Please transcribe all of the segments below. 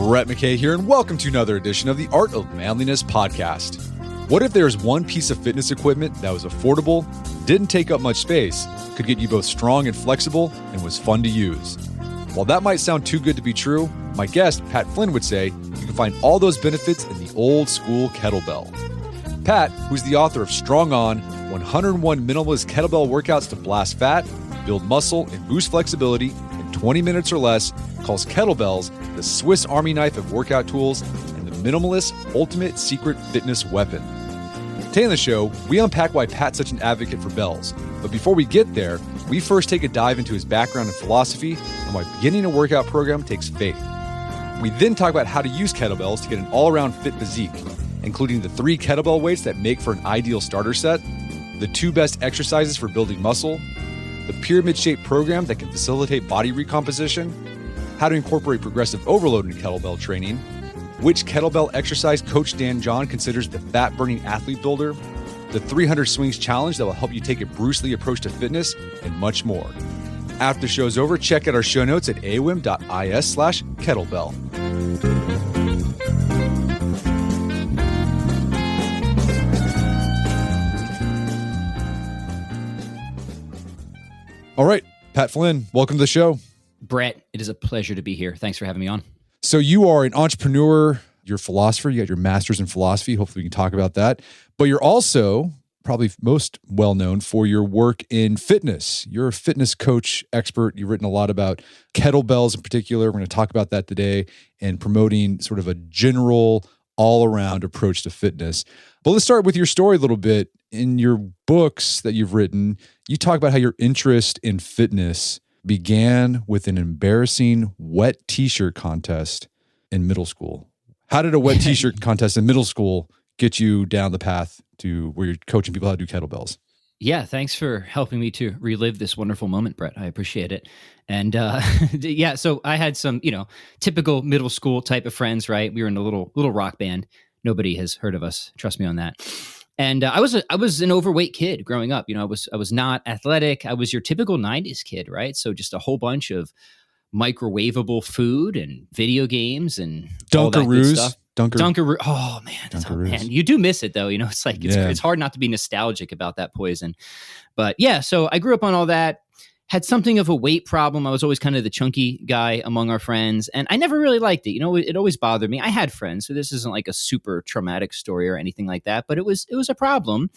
Brett McKay here, and welcome to another edition of the Art of Manliness podcast. What if there's one piece of fitness equipment that was affordable, didn't take up much space, could get you both strong and flexible, and was fun to use? While that might sound too good to be true, my guest, Pat Flynn, would say you can find all those benefits in the old school kettlebell. Pat, who's the author of Strong On, 101 Minimalist Kettlebell Workouts to Blast Fat, Build Muscle, and Boost Flexibility in 20 minutes or less, calls kettlebells the Swiss Army knife of workout tools and the minimalist ultimate secret fitness weapon. Today on the show, we unpack why Pat's such an advocate for bells. But before we get there, we first take a dive into his background and philosophy and why beginning a workout program takes faith. We then talk about how to use kettlebells to get an all-around fit physique, including the 3 kettlebell weights that make for an ideal starter set, the 2 best exercises for building muscle, the pyramid-shaped program that can facilitate body recomposition, how to incorporate progressive overload in kettlebell training, which kettlebell exercise Coach Dan John considers the fat-burning athlete builder, the 300 swings challenge that will help you take a Bruce Lee approach to fitness, and much more. After the show's over, check out our show notes at awim.is/kettlebell. All right, Pat Flynn, welcome to the show. Brett, it is a pleasure to be here. Thanks for having me on. So you are an entrepreneur, you're a philosopher, you got your master's in philosophy. Hopefully we can talk about that. But you're also probably most well-known for your work in fitness. You're a fitness coach expert. You've written a lot about kettlebells in particular. We're going to talk about that today and promoting sort of a general all-around approach to fitness. But let's start with your story a little bit. In your books that you've written, you talk about how your interest in fitness began with an embarrassing wet t-shirt contest in middle school. How did a wet t-shirt contest in middle school get you down the path to where you're coaching people how to do kettlebells? Yeah, thanks for helping me to relive this wonderful moment, Brett. I appreciate it. And yeah, so I had some, typical middle school type of friends, right? We were in a little rock band. Nobody has heard of us. Trust me on that. And I was an overweight kid growing up. I was not athletic. I was your typical 90s kid, right? So just a whole bunch of microwavable food and video games and all that good stuff. Dunkaroos. Oh man, you do miss it though. It's like it's hard not to be nostalgic about that poison. But yeah, so I grew up on all that. Had something of a weight problem. I was always kind of the chunky guy among our friends, and I never really liked it. It always bothered me. I had friends, so this isn't like a super traumatic story or anything like that, but it was a problem.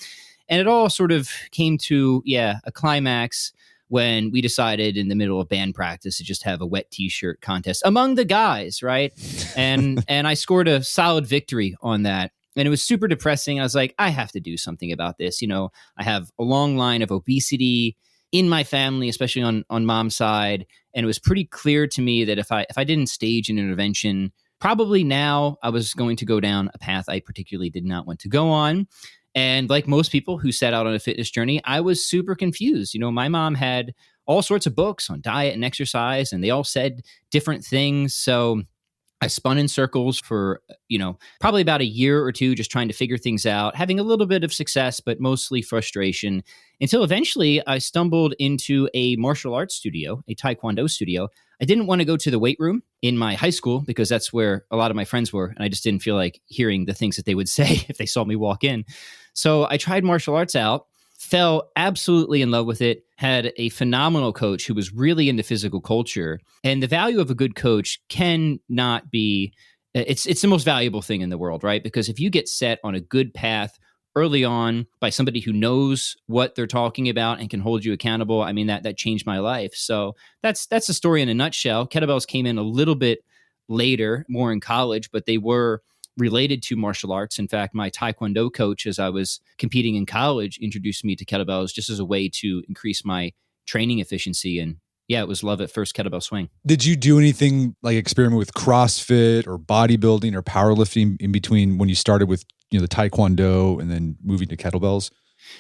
And it all sort of came to, a climax when we decided in the middle of band practice to just have a wet t-shirt contest among the guys, right? And I scored a solid victory on that. And it was super depressing. I was like, I have to do something about this. I have a long line of obesity in my family, especially on mom's side. And it was pretty clear to me that if I didn't stage an intervention, probably now I was going to go down a path I particularly did not want to go on. And like most people who set out on a fitness journey, I was super confused. My mom had all sorts of books on diet and exercise, and they all said different things. So I spun in circles for, probably about a year or two, just trying to figure things out, having a little bit of success, but mostly frustration, until eventually I stumbled into a martial arts studio, a Taekwondo studio. I didn't want to go to the weight room in my high school because that's where a lot of my friends were, and I just didn't feel like hearing the things that they would say if they saw me walk in. So I tried martial arts out, fell absolutely in love with it, had a phenomenal coach who was really into physical culture. And the value of a good coach cannot be, it's the most valuable thing in the world, right? Because if you get set on a good path early on by somebody who knows what they're talking about and can hold you accountable, I mean, that changed my life. So that's the story in a nutshell. Kettlebells came in a little bit later, more in college, but they were related to martial arts. In fact, my Taekwondo coach, as I was competing in college, introduced me to kettlebells just as a way to increase my training efficiency. And yeah, it was love at first kettlebell swing. Did you do anything like experiment with CrossFit or bodybuilding or powerlifting in between when you started with the Taekwondo and then moving to kettlebells?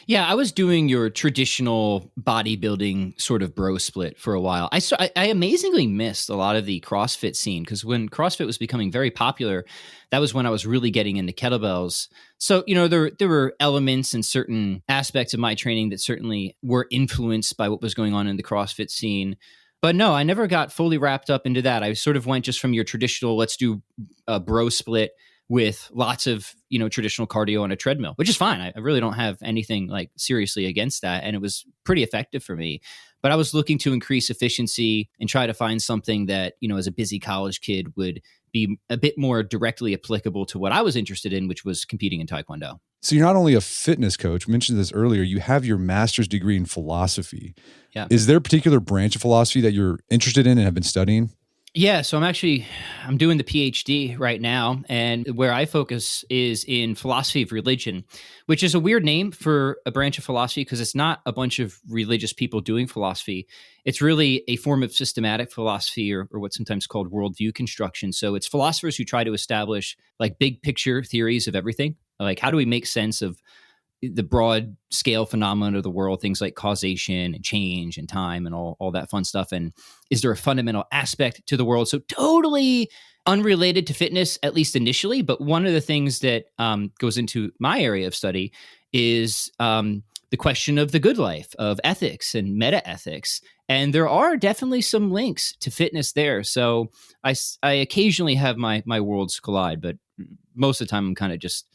Yeah, I was doing your traditional bodybuilding sort of bro split for a while. I amazingly missed a lot of the CrossFit scene because when CrossFit was becoming very popular, that was when I was really getting into kettlebells. So, there were elements and certain aspects of my training that certainly were influenced by what was going on in the CrossFit scene. But no, I never got fully wrapped up into that. I sort of went just from your traditional, let's do a bro split with lots of, traditional cardio on a treadmill, which is fine. I really don't have anything like seriously against that. And it was pretty effective for me. But I was looking to increase efficiency and try to find something that, as a busy college kid would be a bit more directly applicable to what I was interested in, which was competing in Taekwondo. So you're not only a fitness coach, we mentioned this earlier, you have your master's degree in philosophy. Yeah. Is there a particular branch of philosophy that you're interested in and have been studying? Yeah, so I'm doing the PhD right now, and where I focus is in philosophy of religion, which is a weird name for a branch of philosophy because it's not a bunch of religious people doing philosophy. It's really a form of systematic philosophy or what's sometimes called worldview construction. So it's philosophers who try to establish like big picture theories of everything. Like, how do we make sense of the broad scale phenomena of the world, things like causation and change and time and all that fun stuff? And is there a fundamental aspect to the world? So totally unrelated to fitness, at least initially. But one of the things that goes into my area of study is the question of the good life, of ethics and meta ethics. And there are definitely some links to fitness there. So I occasionally have my worlds collide, but most of the time I'm kind of just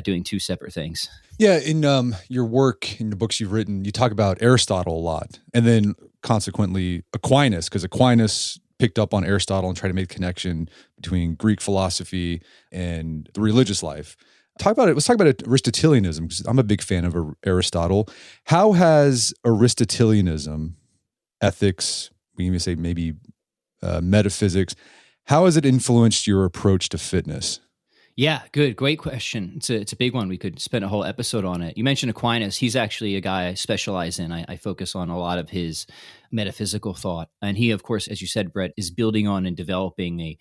doing two separate things. Yeah, in your work, in the books you've written, you talk about Aristotle a lot, and then consequently Aquinas, because Aquinas picked up on Aristotle and tried to make a connection between Greek philosophy and the religious life. Let's talk about Aristotelianism, because I'm a big fan of Aristotle. How has Aristotelianism, ethics, we can even say maybe metaphysics, how has it influenced your approach to fitness? Yeah, good. Great question. It's a big one. We could spend a whole episode on it. You mentioned Aquinas. He's actually a guy I specialize in. I focus on a lot of his metaphysical thought. And he, of course, as you said, Brett, is building on and developing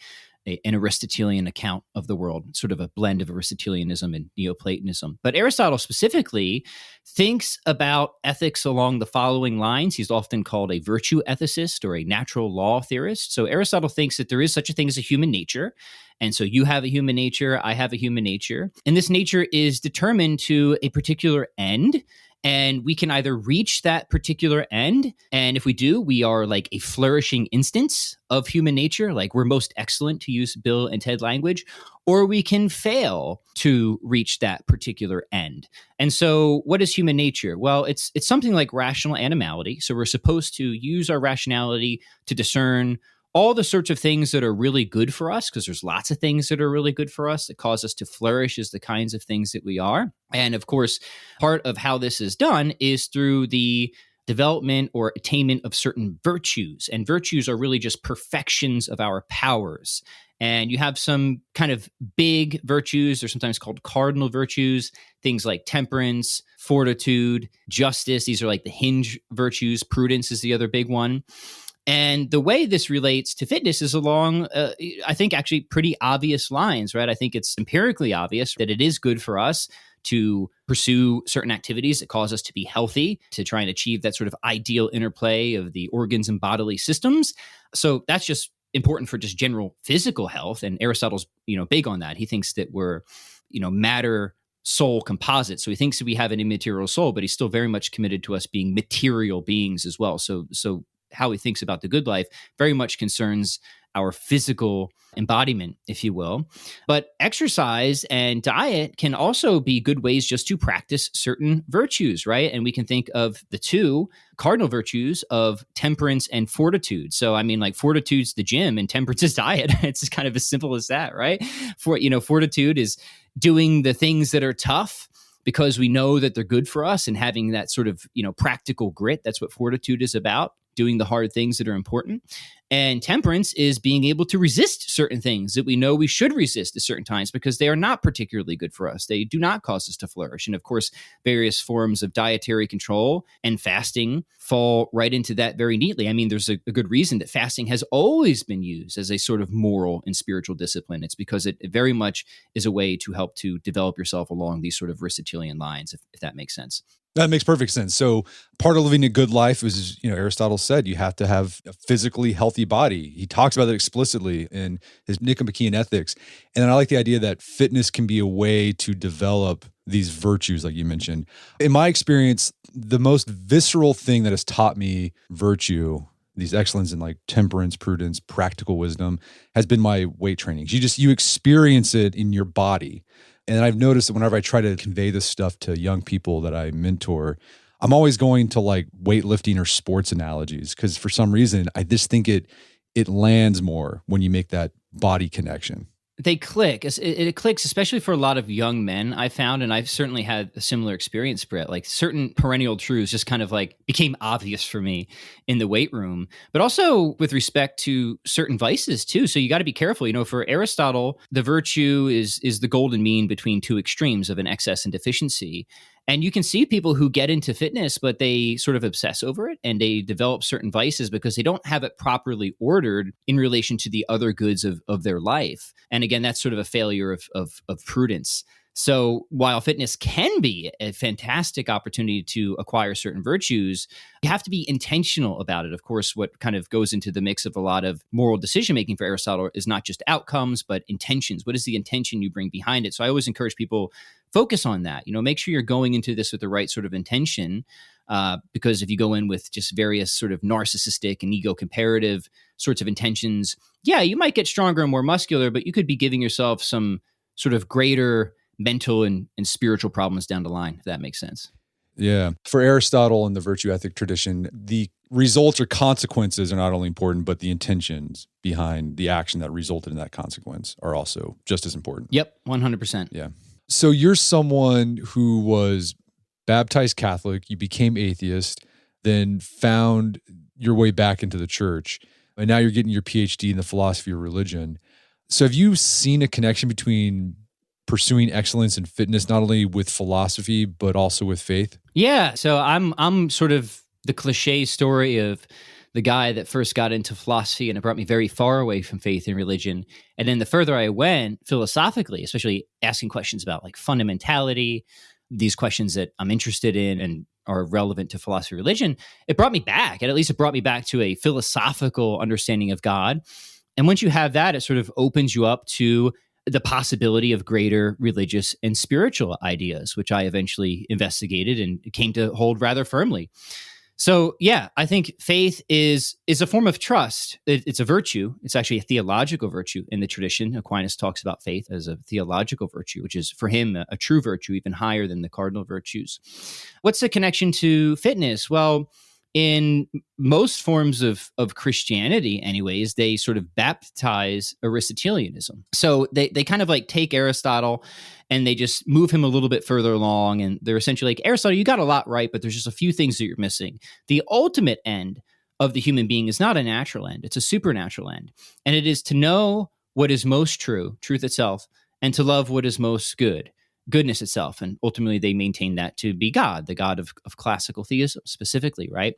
an Aristotelian account of the world, sort of a blend of Aristotelianism and Neoplatonism. But Aristotle specifically thinks about ethics along the following lines. He's often called a virtue ethicist or a natural law theorist. So Aristotle thinks that there is such a thing as a human nature. And so you have a human nature, I have a human nature. And this nature is determined to a particular end. And we can either reach that particular end, and if we do, we are like a flourishing instance of human nature, like we're most excellent, to use Bill and Ted language, or we can fail to reach that particular end. And so what is human nature? Well, it's something like rational animality. So we're supposed to use our rationality to discern all the sorts of things that are really good for us, because there's lots of things that are really good for us that cause us to flourish as the kinds of things that we are. And of course, part of how this is done is through the development or attainment of certain virtues. And virtues are really just perfections of our powers. And you have some kind of big virtues. They're sometimes called cardinal virtues, things like temperance, fortitude, justice. These are like the hinge virtues. Prudence is the other big one. And the way this relates to fitness is along, I think, actually pretty obvious lines, right? I think it's empirically obvious that it is good for us to pursue certain activities that cause us to be healthy, to try and achieve that sort of ideal interplay of the organs and bodily systems. So that's just important for just general physical health. And Aristotle's, big on that. He thinks that we're, matter soul composite. So he thinks that we have an immaterial soul, but he's still very much committed to us being material beings as well. So how he thinks about the good life very much concerns our physical embodiment, if you will. But exercise and diet can also be good ways just to practice certain virtues, right? And we can think of the two cardinal virtues of temperance and fortitude. So, like fortitude's the gym and temperance is diet. It's just kind of as simple as that, right? Fortitude is doing the things that are tough because we know that they're good for us and having that sort of, practical grit. That's what fortitude is about. Doing the hard things that are important. And temperance is being able to resist certain things that we know we should resist at certain times because they are not particularly good for us. They do not cause us to flourish. And of course, various forms of dietary control and fasting fall right into that very neatly. There's a good reason that fasting has always been used as a sort of moral and spiritual discipline. It's because it very much is a way to help to develop yourself along these sort of Aristotelian lines, if that makes sense. That makes perfect sense. So part of living a good life is, Aristotle said you have to have a physically healthy body. He talks about that explicitly in his Nicomachean Ethics. And then I like the idea that fitness can be a way to develop these virtues, like you mentioned. In my experience, the most visceral thing that has taught me virtue these excellence in like temperance, prudence, practical wisdom has been my weight training. You experience it in your body. And I've noticed that whenever I try to convey this stuff to young people that I mentor, I'm always going to like weightlifting or sports analogies because for some reason I just think it lands more when you make that body connection. They click. It clicks, especially for a lot of young men, I found, and I've certainly had a similar experience, Brett. Like certain perennial truths just kind of like became obvious for me in the weight room, but also with respect to certain vices too. So you got to be careful. You know, for Aristotle, the virtue is the golden mean between two extremes of an excess and deficiency. And you can see people who get into fitness, but they sort of obsess over it and they develop certain vices because they don't have it properly ordered in relation to the other goods of their life. And again, that's sort of a failure of prudence. So while fitness can be a fantastic opportunity to acquire certain virtues, you have to be intentional about it. Of course, what kind of goes into the mix of a lot of moral decision-making for Aristotle is not just outcomes, but intentions. What is the intention you bring behind it? So I always encourage people, focus on that. You know, make sure you're going into this with the right sort of intention, because if you go in with just various sort of narcissistic and ego comparative sorts of intentions, yeah, you might get stronger and more muscular, but you could be giving yourself some sort of greater mental and spiritual problems down the line, if that makes sense. Yeah. For Aristotle and the virtue ethic tradition, the results or consequences are not only important, but the intentions behind the action that resulted in that consequence are also just as important. Yep, 100%. Yeah. So you're someone who was baptized Catholic, you became atheist, then found your way back into the church, and now you're getting your PhD in the philosophy of religion. So have you seen a connection between pursuing excellence in fitness, not only with philosophy, but also with faith? Yeah. So I'm sort of the cliche story of the guy that first got into philosophy and it brought me very far away from faith and religion. And then the further I went philosophically, especially asking questions about like fundamentality, these questions that I'm interested in and are relevant to philosophy and religion, it brought me back. And at least it brought me back to a philosophical understanding of God. And once you have that, it sort of opens you up to the possibility of greater religious and spiritual ideas, which I eventually investigated and came to hold rather firmly. So yeah, I think faith is a form of trust. It's a virtue. It's actually a theological virtue in the tradition. Aquinas talks about faith as a theological virtue, which is for him a true virtue, even higher than the cardinal virtues. What's the connection to fitness? Well, in most forms of Christianity, anyways, they sort of baptize Aristotelianism. So they kind of like take Aristotle and they just move him a little bit further along. And they're essentially like, Aristotle, you got a lot right, but there's just a few things that you're missing. The ultimate end of the human being is not a natural end. It's a supernatural end. And it is to know what is most true, truth itself, and to love what is most good, goodness itself. And ultimately they maintain that to be God, the God of classical theism specifically, right?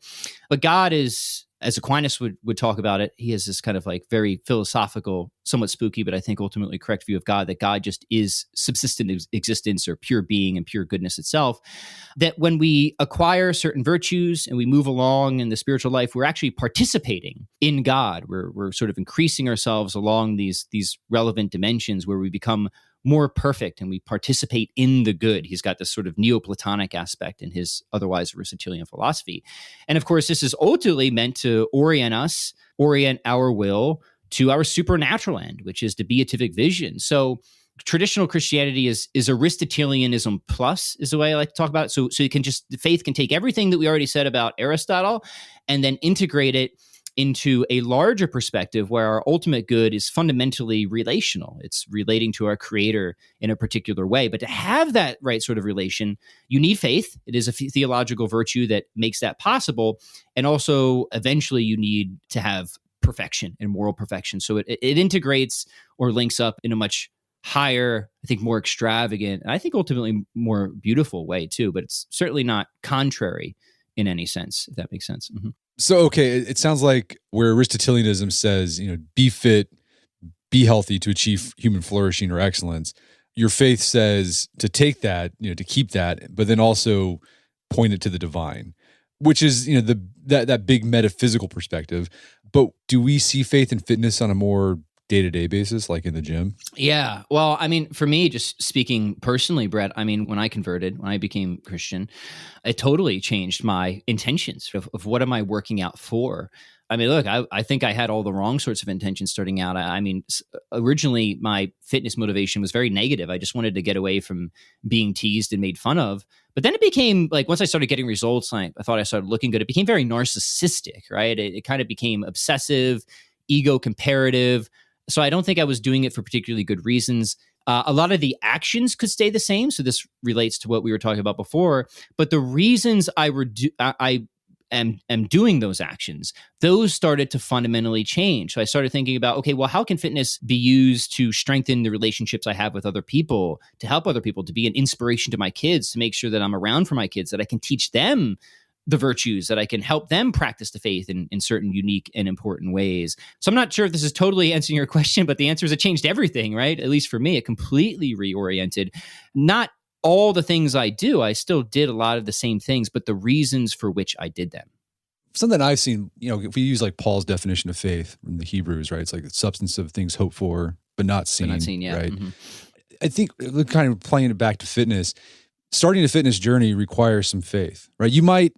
But God is, as Aquinas would talk about it, he has this kind of like very philosophical, somewhat spooky, but I think ultimately correct view of God, that God just is subsistent existence or pure being and pure goodness itself. That when we acquire certain virtues and we move along in the spiritual life, we're actually participating in God. We're sort of increasing ourselves along these relevant dimensions where we become more perfect and we participate in the good. He's got this sort of Neoplatonic aspect in his otherwise Aristotelian philosophy. And of course, this is ultimately meant to orient our will to our supernatural end, which is the beatific vision. So traditional Christianity is Aristotelianism plus, is the way I like to talk about it. So you can just, the faith can take everything that we already said about Aristotle and then integrate it into a larger perspective where our ultimate good is fundamentally relational. It's relating to our creator in a particular way. But to have that right sort of relation, you need faith. It is a theological virtue that makes that possible. And also, eventually, you need to have perfection and moral perfection. So it integrates or links up in a much higher, I think more extravagant, and I think ultimately more beautiful way too. But it's certainly not contrary in any sense, if that makes sense. Mm-hmm. So, okay, it sounds like where Aristotelianism says, be fit, be healthy to achieve human flourishing or excellence, your faith says to take that, to keep that, but then also point it to the divine, which is, that big metaphysical perspective. But do we see faith and fitness on a more day-to-day basis, like in the gym? Yeah. Well, I mean, for me, just speaking personally, Brett, I mean, when I became Christian, it totally changed my intentions of what am I working out for? I mean, look, I think I had all the wrong sorts of intentions starting out. I mean, originally my fitness motivation was very negative. I just wanted to get away from being teased and made fun of. But then it became like, once I started getting results, I thought I started looking good. It became very narcissistic, right? It kind of became obsessive, ego comparative. So I don't think I was doing it for particularly good reasons. A lot of the actions could stay the same. So this relates to what we were talking about before. But the reasons I am doing those actions, those started to fundamentally change. So I started thinking about, okay, well, how can fitness be used to strengthen the relationships I have with other people, to help other people, to be an inspiration to my kids, to make sure that I'm around for my kids, that I can teach them the virtues, that I can help them practice the faith in certain unique and important ways. So I'm not sure if this is totally answering your question, but the answer is it changed everything, right? At least for me, it completely reoriented. Not all the things I do, I still did a lot of the same things, but the reasons for which I did them. Something I've seen, if we use like Paul's definition of faith from the Hebrews, right? It's like the substance of things hoped for, but not seen. But not seen, yeah. Right. Mm-hmm. I think kind of playing it back to fitness, starting a fitness journey requires some faith, right? You might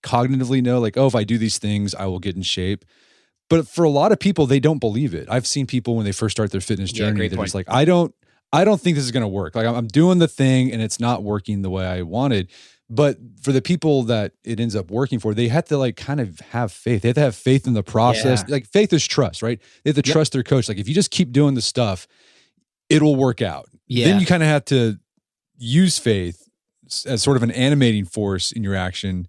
cognitively know like, oh, if I do these things, I will get in shape. But for a lot of people, they don't believe it. I've seen people when they first start their fitness journey, they're just like, I don't think this is going to work. Like I'm doing the thing and it's not working the way I wanted. But for the people that it ends up working for, they have to like kind of have faith. They have to have faith in the process. Yeah. Like faith is trust, right? They have to trust their coach. Like if you just keep doing the stuff, it'll work out. Yeah. Then you kind of have to use faith as sort of an animating force in your action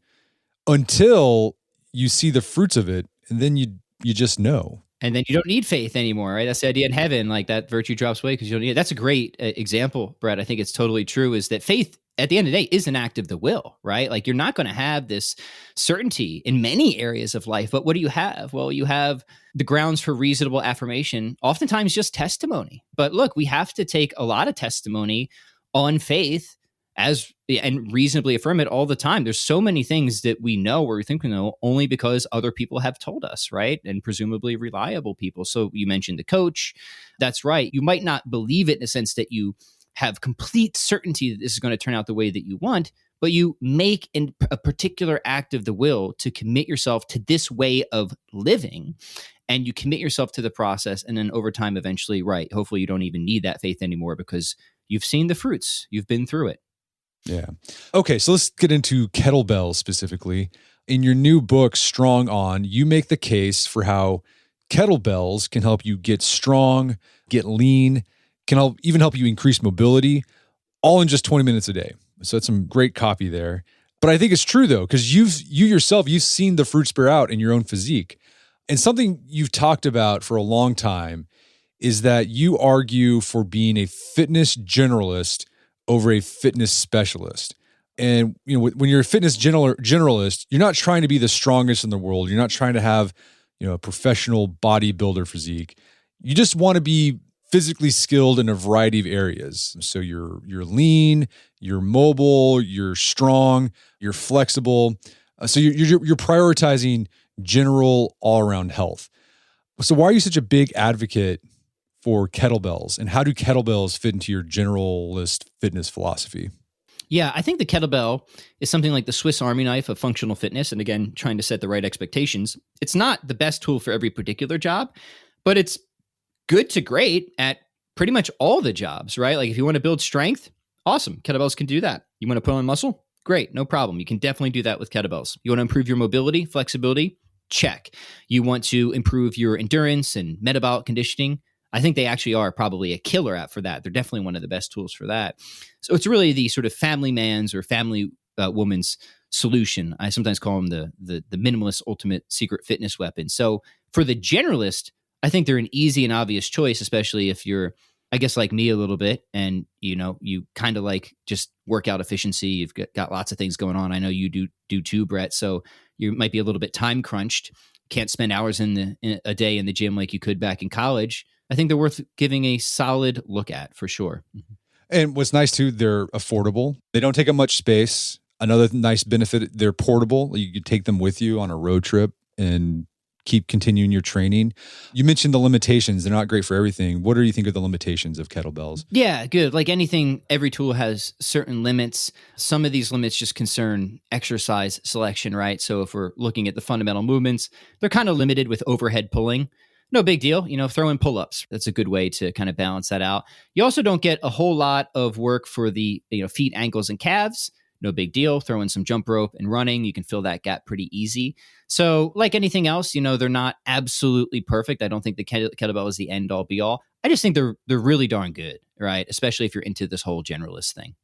until you see the fruits of it. And then you just know. And then you don't need faith anymore, right? That's the idea in heaven. Like that virtue drops away because you don't need it. That's a great example, Brett. I think it's totally true, is that faith at the end of the day is an act of the will, right? Like you're not going to have this certainty in many areas of life, but what do you have? Well, you have the grounds for reasonable affirmation, oftentimes just testimony. But look, we have to take a lot of testimony on faith and reasonably affirm it all the time. There's so many things that we know or we think we know only because other people have told us, right? And presumably reliable people. So you mentioned the coach. That's right. You might not believe it in the sense that you have complete certainty that this is going to turn out the way that you want, but you make a particular act of the will to commit yourself to this way of living, and you commit yourself to the process. And then over time, eventually, right, hopefully you don't even need that faith anymore because you've seen the fruits. You've been through it. Yeah. Okay, so let's get into kettlebells specifically. In your new book, Strong On, you make the case for how kettlebells can help you get strong, get lean, can even help you increase mobility, all in just 20 minutes a day. So that's some great copy there. But I think it's true though, because you've seen the fruits bear out in your own physique. And something you've talked about for a long time is that you argue for being a fitness generalist over a fitness specialist. And when you're a fitness generalist, you're not trying to be the strongest in the world. You're not trying to have a professional bodybuilder physique. You just want to be physically skilled in a variety of areas. So you're lean, you're mobile, you're strong, you're flexible. So you're prioritizing general all-around health. So why are you such a big advocate for kettlebells, and how do kettlebells fit into your generalist fitness philosophy? Yeah, I think the kettlebell is something like the Swiss Army knife of functional fitness. And again, trying to set the right expectations. It's not the best tool for every particular job, but it's good to great at pretty much all the jobs, right? Like if you want to build strength, awesome. Kettlebells can do that. You want to put on muscle? Great, no problem. You can definitely do that with kettlebells. You want to improve your mobility, flexibility? Check. You want to improve your endurance and metabolic conditioning? I think they actually are probably a killer app for that. They're definitely one of the best tools for that. So it's really the sort of family man's or family woman's solution. I sometimes call them the minimalist ultimate secret fitness weapon. So for the generalist, I think they're an easy and obvious choice, especially if you're, I guess, like me a little bit, and you kind of like just workout efficiency. You've got lots of things going on. I know you do too, Brett. So you might be a little bit time crunched. Can't spend hours in a day in the gym like you could back in college. I think they're worth giving a solid look at for sure. Mm-hmm. And what's nice too, they're affordable. They don't take up much space. Another nice benefit, they're portable. You could take them with you on a road trip and keep continuing your training. You mentioned the limitations. They're not great for everything. What do you think of the limitations of kettlebells? Yeah, good. Like anything, every tool has certain limits. Some of these limits just concern exercise selection, right? So if we're looking at the fundamental movements, they're kind of limited with overhead pulling. No big deal. Throw in pull-ups. That's a good way to kind of balance that out. You also don't get a whole lot of work for the feet, ankles, and calves. No big deal. Throw in some jump rope and running. You can fill that gap pretty easy. So like anything else, they're not absolutely perfect. I don't think the kettlebell is the end all be all. I just think they're really darn good, right? Especially if you're into this whole generalist thing.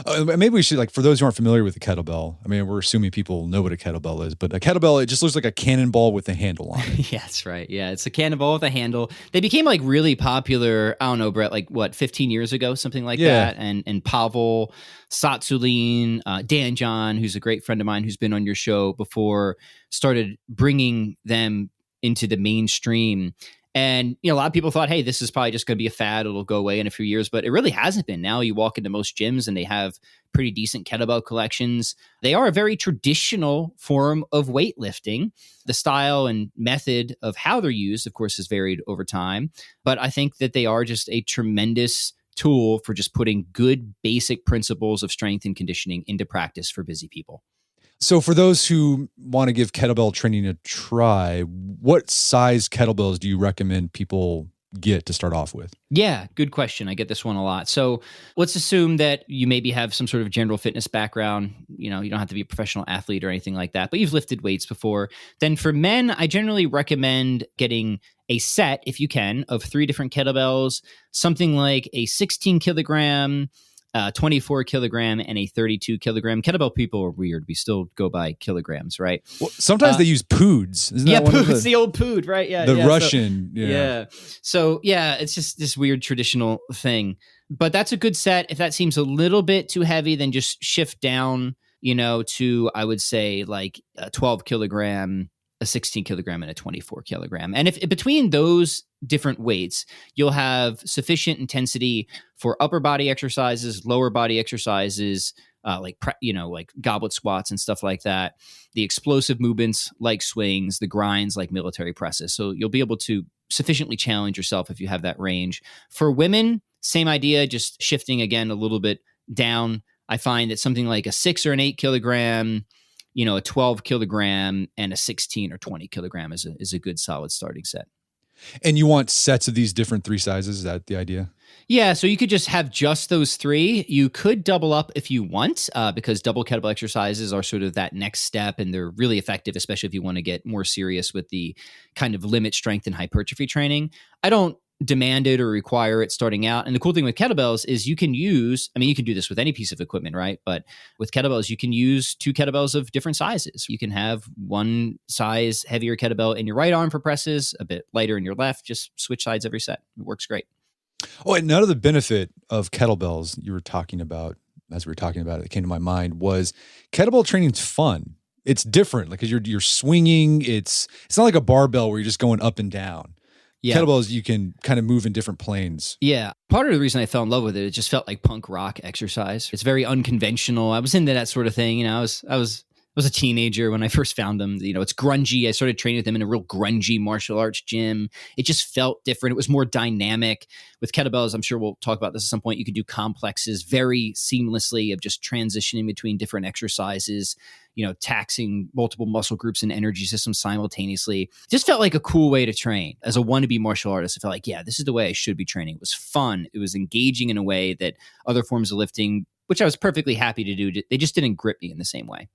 Maybe we should, for those who aren't familiar with the kettlebell, I mean, we're assuming people know what a kettlebell is, but a kettlebell, it just looks like a cannonball with a handle on it. Yeah, that's right. Yeah, it's a cannonball with a handle. They became really popular, I don't know, Brett, 15 years ago, something like that. And Pavel, Satsulin, Dan John, who's a great friend of mine who's been on your show before, started bringing them into the mainstream. And, a lot of people thought, hey, this is probably just going to be a fad. It'll go away in a few years, but it really hasn't been. Now you walk into most gyms and they have pretty decent kettlebell collections. They are a very traditional form of weightlifting. The style and method of how they're used, of course, has varied over time. But I think that they are just a tremendous tool for just putting good basic principles of strength and conditioning into practice for busy people. So for those who want to give kettlebell training a try, what size kettlebells do you recommend people get to start off with? Yeah, good question. I get this one a lot. So let's assume that you maybe have some sort of general fitness background. You don't have to be a professional athlete or anything like that, but you've lifted weights before. Then for men, I generally recommend getting a set, if you can, of 3 different kettlebells, something like a 16 kilogram, 24 kilogram, and a 32 kilogram. Kettlebell people are weird. We still go by kilograms, right? Well, sometimes they use poods. Isn't that poods, the old pood, right? Yeah. The Russian. So, it's just this weird traditional thing. But that's a good set. If that seems a little bit too heavy, then just shift down, to, I would say, a 12 kilogram, a 16 kilogram, and a 24 kilogram. And if between those different weights, you'll have sufficient intensity for upper body exercises, lower body exercises, like goblet squats and stuff like that, the explosive movements like swings, the grinds like military presses. So you'll be able to sufficiently challenge yourself if you have that range. For women, same idea, just shifting again a little bit down. I find that something like a 6 or an 8 kilogram, a 12 kilogram, and a 16 or 20 kilogram is a good solid starting set. And you want sets of these different 3 sizes? Is that the idea? Yeah, so you could just have just those 3. You could double up if you want, because double kettlebell exercises are sort of that next step, and they're really effective, especially if you want to get more serious with the kind of limit strength and hypertrophy training. I don't demand it or require it starting out. And the cool thing with kettlebells is you can do this with any piece of equipment, right? But with kettlebells, you can use 2 kettlebells of different sizes. You can have one size heavier kettlebell in your right arm for presses, a bit lighter in your left, just switch sides every set. It works great. Oh, and another benefit of kettlebells you were talking about, as we were talking about it, that came to my mind was kettlebell training's fun. It's different, because you're swinging. It's not like a barbell where you're just going up and down. Yeah. Kettlebells, you can kind of move in different planes. Yeah. Part of the reason I fell in love with it just felt like punk rock exercise. It's very unconventional. I was into that sort of thing. I was a teenager when I first found them. It's grungy. I started training with them in a real grungy martial arts gym. It just felt different. It was more dynamic. With kettlebells, I'm sure we'll talk about this at some point. You could do complexes very seamlessly of just transitioning between different exercises, taxing multiple muscle groups and energy systems simultaneously. It just felt like a cool way to train. As a wannabe martial artist, I felt like, yeah, this is the way I should be training. It was fun. It was engaging in a way that other forms of lifting, which I was perfectly happy to do, they just didn't grip me in the same way.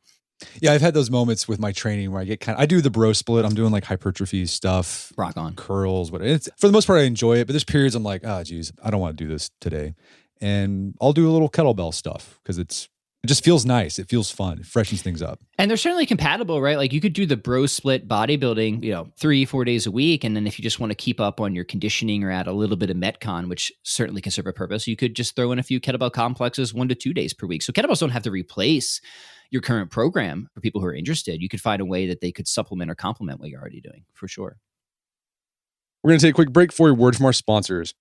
Yeah, I've had those moments with my training where I do the bro split. I'm doing hypertrophy stuff, rock on, curls, whatever. For the most part, I enjoy it, but there's periods I'm like, geez, I don't want to do this today. And I'll do a little kettlebell stuff because it just feels nice. It feels fun. It freshens things up. And they're certainly compatible, right? You could do the bro split bodybuilding, 3-4 days a week. And then if you just want to keep up on your conditioning or add a little bit of Metcon, which certainly can serve a purpose, you could just throw in a few kettlebell complexes 1 to 2 days per week. So kettlebells don't have to replace your current program for people who are interested. You could find a way that they could supplement or complement what you're already doing, for sure. We're going to take a quick break for a word from our sponsors.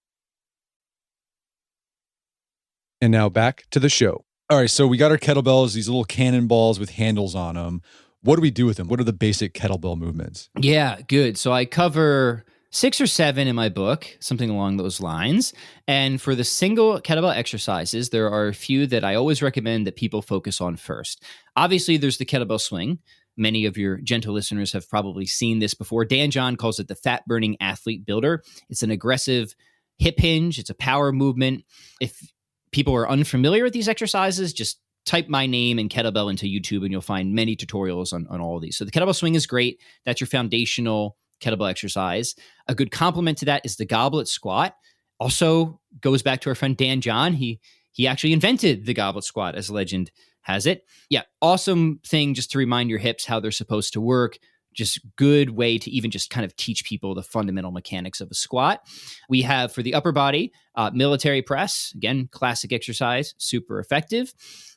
And now back to the show. All right, so we got our kettlebells, these little cannonballs with handles on them. What do we do with them? What are the basic kettlebell movements? Yeah, good. So I cover 6 or 7 in my book, something along those lines. And for the single kettlebell exercises, there are a few that I always recommend that people focus on first. Obviously, there's the kettlebell swing. Many of your gentle listeners have probably seen this before. Dan John calls it the fat burning athlete builder. It's an aggressive hip hinge. It's a power movement. If people are unfamiliar with these exercises, just type my name and kettlebell into YouTube and you'll find many tutorials on all of these. So the kettlebell swing is great. That's your foundational kettlebell exercise. A good complement to that is the goblet squat. Also goes back to our friend Dan John. He actually invented the goblet squat, as legend has it. Yeah, awesome thing just to remind your hips how they're supposed to work. Just good way to even just kind of teach people the fundamental mechanics of a squat. We have for the upper body, military press. Again, classic exercise, super effective.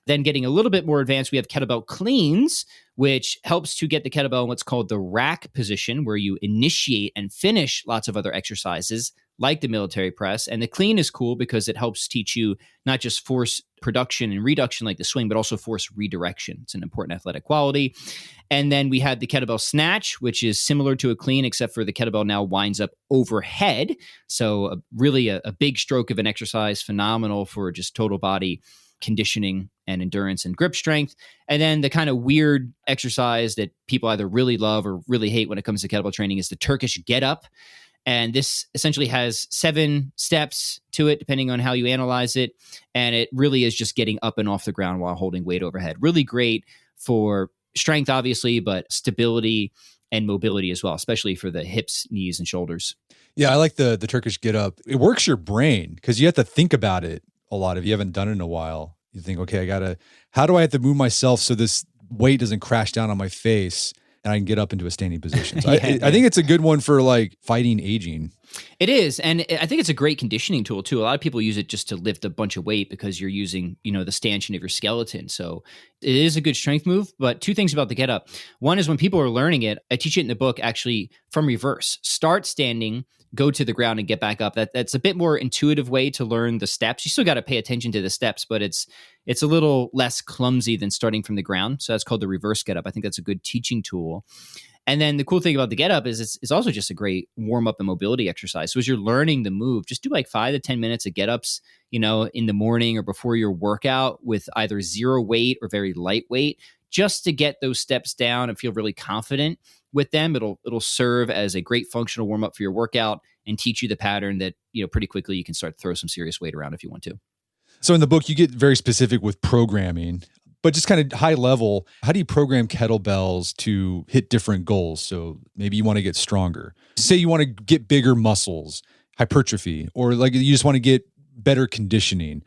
Then getting a little bit more advanced, we have kettlebell cleans, which helps to get the kettlebell in what's called the rack position, where you initiate and finish lots of other exercises like the military press. And the clean is cool because it helps teach you not just force production and reduction like the swing, but also force redirection. It's an important athletic quality. And then we had the kettlebell snatch, which is similar to a clean, except for the kettlebell now winds up overhead. So really a big stroke of an exercise, phenomenal for just total body conditioning and endurance and grip strength. And then the kind of weird exercise that people either really love or really hate when it comes to kettlebell training is the Turkish get up. And this essentially has 7 steps to it, depending on how you analyze it. And it really is just getting up and off the ground while holding weight overhead. Really great for strength, obviously, but stability and mobility as well, especially for the hips, knees, and shoulders. Yeah, I like the Turkish get up. It works your brain because you have to think about it a lot. If you haven't done it in a while, you think, okay, how do I have to move myself so this weight doesn't crash down on my face and I can get up into a standing position? So I think it's a good one for like fighting aging. It is. And I think it's a great conditioning tool too. A lot of people use it just to lift a bunch of weight because you're using, the stanchion of your skeleton. So it is a good strength move. But 2 things about the get up. One is when people are learning it, I teach it in the book actually from reverse. Start standing, go to the ground and get back up. That's a bit more intuitive way to learn the steps. You still got to pay attention to the steps, but it's a little less clumsy than starting from the ground. So that's called the reverse get up. I think that's a good teaching tool. And then the cool thing about the get up is it's also just a great warm up and mobility exercise. So as you're learning the move, just do like 5 to 10 minutes of get ups, in the morning or before your workout with either zero weight or very light weight, just to get those steps down and feel really confident with them. It'll serve as a great functional warm up for your workout and teach you the pattern that, pretty quickly you can start to throw some serious weight around if you want to. So in the book, you get very specific with programming, but just kind of high level, how do you program kettlebells to hit different goals? So maybe you want to get stronger. Say you want to get bigger muscles, hypertrophy, or like you just want to get better conditioning.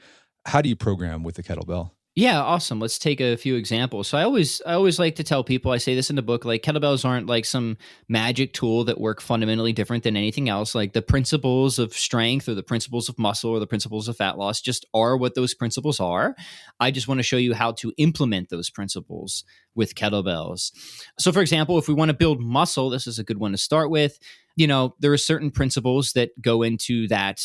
How do you program with the kettlebell? Yeah, awesome. Let's take a few examples. So I always like to tell people, I say this in the book, like kettlebells aren't like some magic tool that work fundamentally different than anything else. Like the principles of strength or the principles of muscle or the principles of fat loss just are what those principles are. I just want to show you how to implement those principles with kettlebells. So for example, if we want to build muscle, this is a good one to start with. There are certain principles that go into that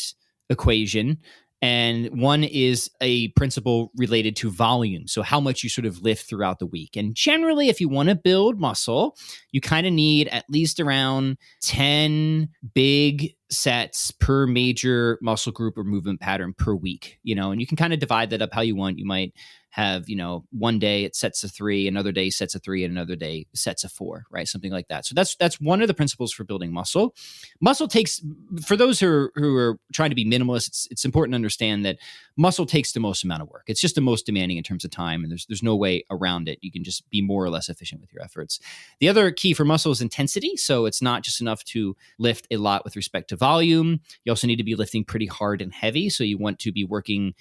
equation. And one is a principle related to volume. So how much you sort of lift throughout the week. And generally, if you want to build muscle, you kind of need at least around 10 big sets per major muscle group or movement pattern per week, and you can kind of divide that up how you want. You might have, one day it sets of 3, another day sets of 3, and another day sets of 4, right? Something like that. So that's one of the principles for building muscle. Muscle takes, for those who are trying to be minimalist, it's important to understand that muscle takes the most amount of work. It's just the most demanding in terms of time, and there's no way around it. You can just be more or less efficient with your efforts. The other key for muscle is intensity. So it's not just enough to lift a lot with respect to volume. You also need to be lifting pretty hard and heavy. So you want to be working,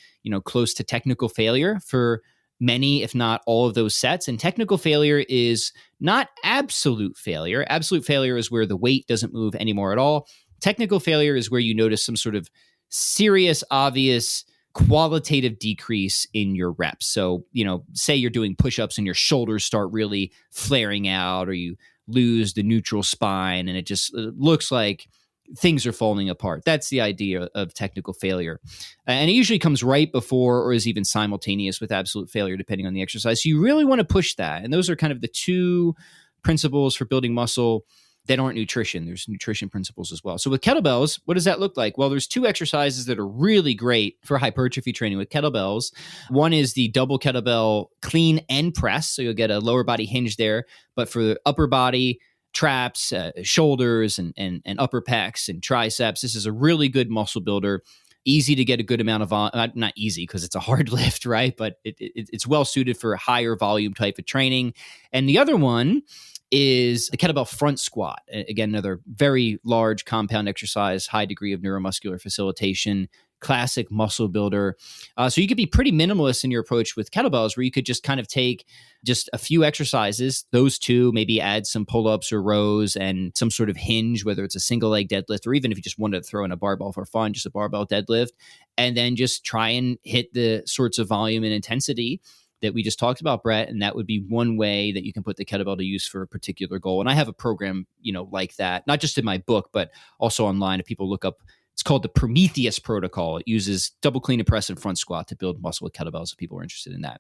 close to technical failure for many, if not all of those sets. And technical failure is not absolute failure. Absolute failure is where the weight doesn't move anymore at all. Technical failure is where you notice some sort of serious, obvious qualitative decrease in your reps. So, say you're doing push-ups and your shoulders start really flaring out, or you lose the neutral spine and it just looks like things are falling apart. That's the idea of technical failure. And it usually comes right before or is even simultaneous with absolute failure, depending on the exercise. So you really want to push that. And those are kind of the two principles for building muscle that aren't nutrition. There's nutrition principles as well. So with kettlebells, what does that look like? Well, there's two exercises that are really great for hypertrophy training with kettlebells. One is the double kettlebell clean and press. So you'll get a lower body hinge there, but for the upper body, traps, shoulders, and upper pecs and triceps, this is a really good muscle builder. Easy to get a good amount of volume. Not easy because it's a hard lift, right? But it's well suited for a higher volume type of training. And the other one is the kettlebell front squat. Again, another very large compound exercise, high degree of neuromuscular facilitation, classic muscle builder. So you could be pretty minimalist in your approach with kettlebells, where you could just kind of take just a few exercises, those two, maybe add some pull-ups or rows and some sort of hinge, whether it's a single leg deadlift, or even if you just wanted to throw in a barbell for fun, just a barbell deadlift, and then just try and hit the sorts of volume and intensity that we just talked about, Brett. And that would be one way that you can put the kettlebell to use for a particular goal. And I have a program, like that, not just in my book, but also online. If people look up, it's called the Prometheus Protocol. It uses double clean and press and front squat to build muscle with kettlebells if people are interested in that.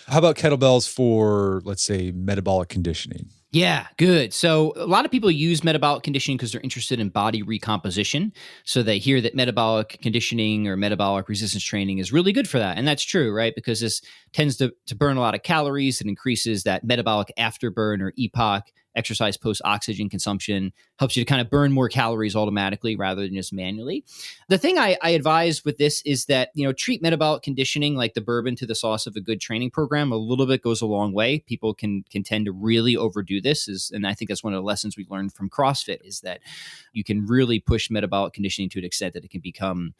How about kettlebells for, let's say, metabolic conditioning? Yeah, good. So a lot of people use metabolic conditioning because they're interested in body recomposition. So they hear that metabolic conditioning or metabolic resistance training is really good for that. And that's true, right? Because this tends to burn a lot of calories and increases that metabolic afterburn or EPOC, exercise post-oxygen consumption, helps you to kind of burn more calories automatically rather than just manually. The thing I advise with this is that, treat metabolic conditioning like the bourbon to the sauce of a good training program. A little bit goes a long way. People can tend to really overdo this, and I think that's one of the lessons we learned from CrossFit, is that you can really push metabolic conditioning to an extent that it can become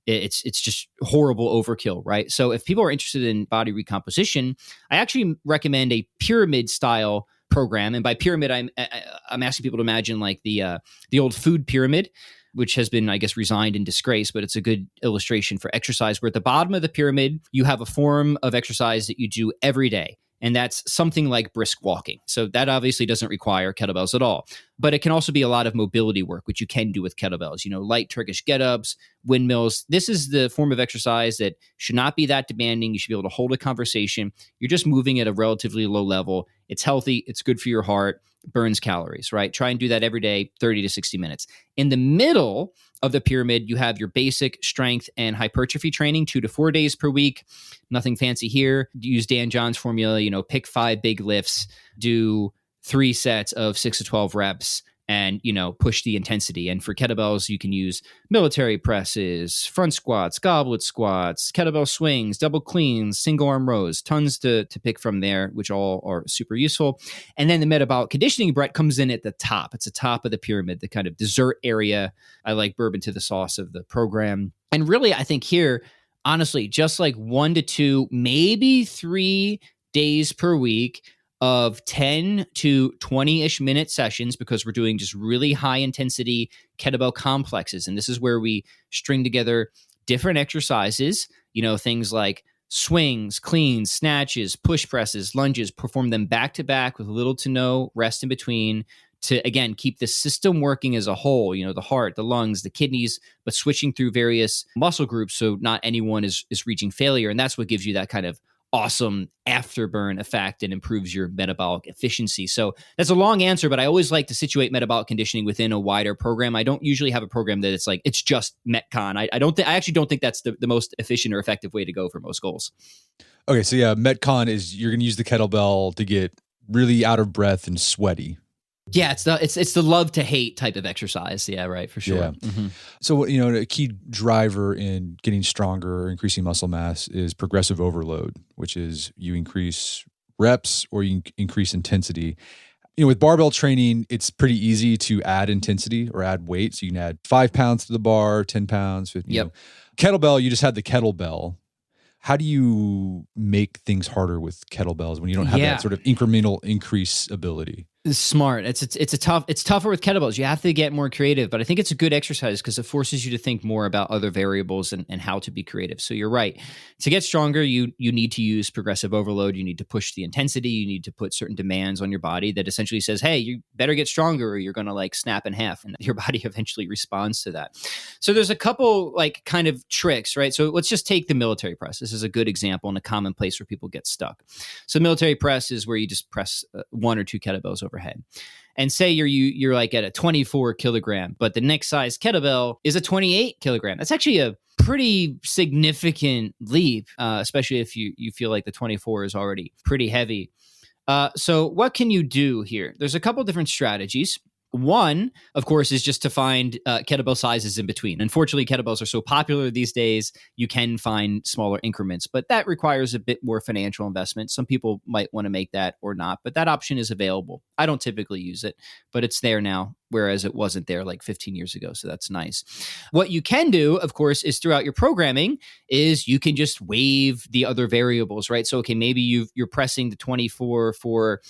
it's just horrible overkill, right? So if people are interested in body recomposition, I actually recommend a pyramid style program. And by pyramid, I'm asking people to imagine like the old food pyramid, which has been, I guess, resigned in disgrace, but it's a good illustration for exercise, where at the bottom of the pyramid, you have a form of exercise that you do every day. And that's something like brisk walking. So that obviously doesn't require kettlebells at all. But it can also be a lot of mobility work, which you can do with kettlebells. Light Turkish get-ups, windmills. This is the form of exercise that should not be that demanding. You should be able to hold a conversation. You're just moving at a relatively low level. It's healthy. It's good for your heart. Burns calories, right? Try and do that every day, 30 to 60 minutes. In the middle of the pyramid, you have your basic strength and hypertrophy training, 2 to 4 days per week. Nothing fancy here. Use Dan John's formula, pick 5 big lifts, do 3 sets of 6 to 12 reps, and, push the intensity. And for kettlebells, you can use military presses, front squats, goblet squats, kettlebell swings, double cleans, single arm rows, tons to pick from there, which all are super useful. And then the metabolic conditioning, Brett, comes in at the top. It's the top of the pyramid, the kind of dessert area. I like bourbon to the sauce of the program. And really, I think here, honestly, just like 1 to 2, maybe 3 days per week of 10 to 20-ish minute sessions, because we're doing just really high intensity kettlebell complexes. And this is where we string together different exercises, things like swings, cleans, snatches, push presses, lunges, perform them back to back with little to no rest in between to, again, keep the system working as a whole, the heart, the lungs, the kidneys, but switching through various muscle groups so not anyone is reaching failure. And that's what gives you that kind of awesome afterburn effect and improves your metabolic efficiency. So that's a long answer, but I always like to situate metabolic conditioning within a wider program. I don't usually have a program that it's just Metcon. I actually don't think that's the most efficient or effective way to go for most goals. Okay, so yeah, Metcon is you're going to use the kettlebell to get really out of breath and sweaty. Yeah, it's the love to hate type of exercise. Yeah, right, for sure. Yeah. Mm-hmm. So, a key driver in getting stronger or increasing muscle mass is progressive overload, which is you increase reps or you increase intensity. With barbell training, it's pretty easy to add intensity or add weight. So you can add 5 pounds to the bar, 10 pounds. 15, yep. Kettlebell, you just had the kettlebell. How do you make things harder with kettlebells when you don't have that sort of incremental increase ability? It's smart. It's tougher with kettlebells. You have to get more creative, but I think it's a good exercise because it forces you to think more about other variables and how to be creative. So you're right. To get stronger, you need to use progressive overload. You need to push the intensity. You need to put certain demands on your body that essentially says, hey, you better get stronger or you're going to like snap in half, and your body eventually responds to that. So there's a couple like kind of tricks, right? So let's just take the military press. This is a good example and a common place where people get stuck. So military press is where you just press one or two kettlebells overhead. And say you're like at a 24 kilogram, but the next size kettlebell is a 28 kilogram. That's actually a pretty significant leap, especially if you feel like the 24 is already pretty heavy. So what can you do here? There's a couple different strategies. One, of course, is just to find kettlebell sizes in between. Unfortunately, kettlebells are so popular these days, you can find smaller increments, but that requires a bit more financial investment. Some people might want to make that or not, but that option is available. I don't typically use it, but it's there now, whereas it wasn't there like 15 years ago, so that's nice. What you can do, of course, is throughout your programming, is you can just waive the other variables, right? So, okay, maybe you're pressing the 24 for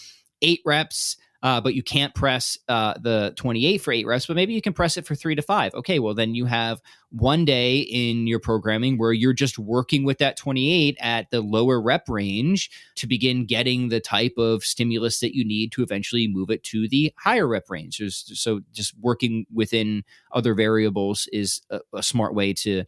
8 reps, but you can't press the 28 for 8 reps, but maybe you can press it for 3 to 5. Okay, well, then you have one day in your programming where you're just working with that 28 at the lower rep range to begin getting the type of stimulus that you need to eventually move it to the higher rep range. So just working within other variables is a smart way to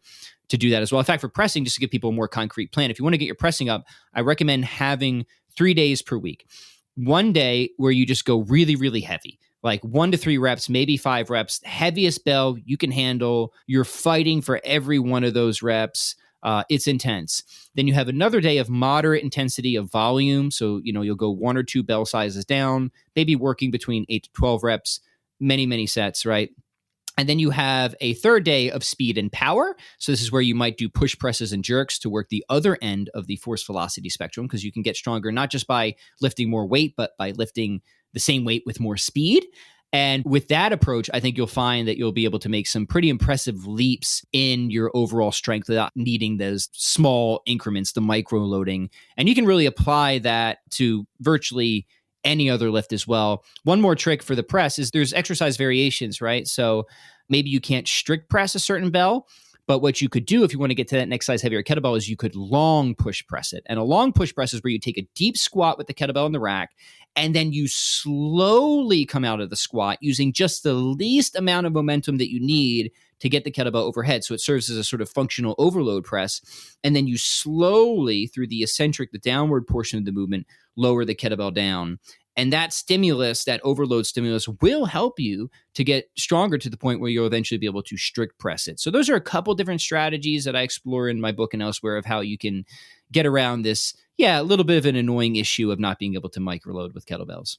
do that as well. In fact, for pressing, just to give people a more concrete plan, if you want to get your pressing up, I recommend having 3 days per week. One day where you just go really, really heavy, like 1 to 3 reps, maybe 5 reps, heaviest bell you can handle. You're fighting for every one of those reps. It's intense. Then you have another day of moderate intensity of volume. So, you'll go 1 or 2 bell sizes down, maybe working between 8 to 12 reps, many, many sets, right? And then you have a third day of speed and power. So this is where you might do push presses and jerks to work the other end of the force velocity spectrum, because you can get stronger not just by lifting more weight, but by lifting the same weight with more speed. And with that approach, I think you'll find that you'll be able to make some pretty impressive leaps in your overall strength without needing those small increments, the micro loading. And you can really apply that to virtually any other lift as well. One more trick for the press is there's exercise variations, right? So maybe you can't strict press a certain bell, but what you could do if you want to get to that next size heavier kettlebell is you could long push press it. And a long push press is where you take a deep squat with the kettlebell in the rack, and then you slowly come out of the squat using just the least amount of momentum that you need to get the kettlebell overhead. So it serves as a sort of functional overload press. And then you slowly, through the eccentric, the downward portion of the movement, lower the kettlebell down. And that stimulus, that overload stimulus, will help you to get stronger to the point where you'll eventually be able to strict press it. So those are a couple different strategies that I explore in my book and elsewhere of how you can get around this, a little bit of an annoying issue of not being able to microload with kettlebells.